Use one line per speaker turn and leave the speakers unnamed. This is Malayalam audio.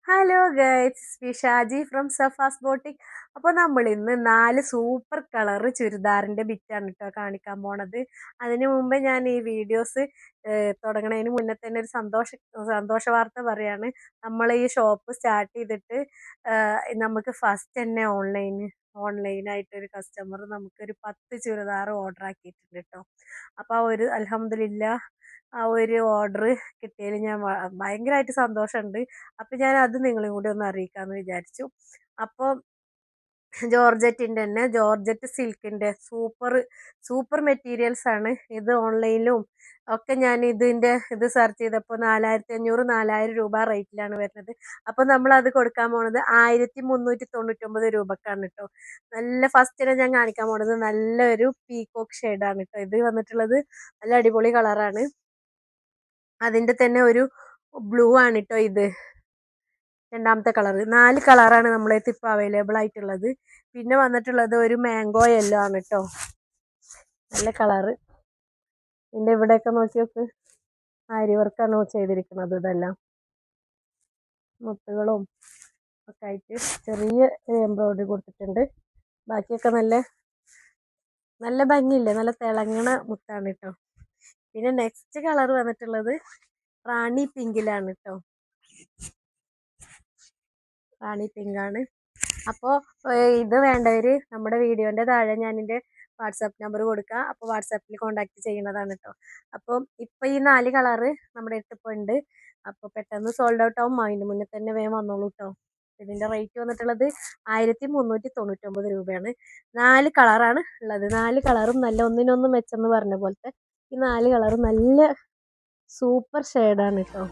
Hello guys, Shaji from Safas boutique. അപ്പോൾ നമ്മൾ ഇന്ന് 4 സൂപ്പർ കളർ ചുരിദാറിന്റെ ബിറ്റാണ് കേട്ടോ കാണിക്കാൻ പോണത്. അതിനു മുമ്പേ ഞാൻ ഈ വീഡിയോസ് തുടങ്ങണതിന് മുന്നേ തന്നെ ഒരു സന്തോഷ വാർത്ത പറയാണ്. നമ്മൾ ഈ ഷോപ്പ് സ്റ്റാർട്ട് ചെയ്തിട്ട് നമുക്ക് ഫസ്റ്റ് തന്നെ ഓൺലൈനായിട്ട് ഒരു കസ്റ്റമർ നമുക്കൊരു 10 ചുരിദാർ ഓർഡർ ആക്കിയിട്ടുണ്ട് കേട്ടോ. അപ്പോൾ അൽഹംദുലില്ലാ ആ ഒരു ഓർഡർ കിട്ടിയതിൽ ഞാൻ ഭയങ്കരമായിട്ട് സന്തോഷമുണ്ട്. അപ്പം ഞാൻ അത് നിങ്ങളെയും കൂടി ഒന്ന് അറിയിക്കാമെന്ന് വിചാരിച്ചു. അപ്പോൾ ജോർജറ്റിൻ്റെ തന്നെ ജോർജറ്റ് സിൽക്കിൻ്റെ സൂപ്പർ മെറ്റീരിയൽസ് ആണ് ഇത്. ഓൺലൈനിലും ഒക്കെ ഞാൻ ഇത് സെർച്ച് ചെയ്തപ്പോൾ 4500 4000 രൂപ റേറ്റിലാണ് വരുന്നത്. അപ്പോൾ നമ്മൾ അത് കൊടുക്കാൻ പോണത് 1399 രൂപക്കാണ് കേട്ടോ. നല്ല ഫസ്റ്റിനെ ഞാൻ കാണിക്കാൻ പോണത് നല്ലൊരു പീകോക്ക് ഷെയ്ഡാണ് കേട്ടോ. ഇത് വന്നിട്ടുള്ളത് നല്ല അടിപൊളി കളറാണ്. അതിൻ്റെ തന്നെ ഒരു ബ്ലൂ ആണ് കേട്ടോ ഇത് രണ്ടാമത്തെ കളർ. 4 കളറാണ് നമ്മളേത്ത് ഇപ്പോൾ അവൈലബിൾ ആയിട്ടുള്ളത്. പിന്നെ വന്നിട്ടുള്ളത് ഒരു മാംഗോ യെല്ലോ ആണ് കേട്ടോ. നല്ല കളറ്. ഇതിൻ്റെ ഇവിടെയൊക്കെ നോക്കി നോക്ക്, ആരി വർക്കാണ് ചെയ്തിരിക്കുന്നത്. ഇതെല്ലാം മുത്തുകളും ഒക്കെ ആയിട്ട് ചെറിയ എംബ്രോയിഡറി കൊടുത്തിട്ടുണ്ട്. ബാക്കിയൊക്കെ നല്ല നല്ല ഭംഗിയില്ലേ, നല്ല തിളങ്ങണ മുത്താണ് കേട്ടോ. പിന്നെ നെക്സ്റ്റ് കളർ വന്നിട്ടുള്ളത് റാണി പിങ്കിലാണ് കേട്ടോ. റാണി പിങ്കാണ്. അപ്പോൾ ഇത് വേണ്ടവർ നമ്മുടെ വീഡിയോൻ്റെ താഴെ ഞാനെൻ്റെ വാട്സാപ്പ് നമ്പർ കൊടുക്കാം. അപ്പോൾ വാട്സാപ്പിൽ കോൺടാക്ട് ചെയ്യുന്നതാണ് കേട്ടോ. അപ്പോൾ ഇപ്പോൾ ഈ 4 കളറ് നമ്മുടെ അടുത്ത് ഇപ്പോൾ ഉണ്ട്. അപ്പോൾ പെട്ടെന്ന് സോൾഡ് ഔട്ട് ആവും. അതിന് മുന്നേ തന്നെ വേഗം വന്നോളൂ കേട്ടോ. ഇതിൻ്റെ റേറ്റ് വന്നിട്ടുള്ളത് 1399 രൂപയാണ്. 4 കളറാണ് ഉള്ളത്. 4 കളറും നല്ല ഒന്നിനൊന്നും മെച്ചെന്ന് പറഞ്ഞ പോലത്തെ ഈ 4 കളറും നല്ല സൂപ്പർ ഷെയ്ഡാണ് കേട്ടോ.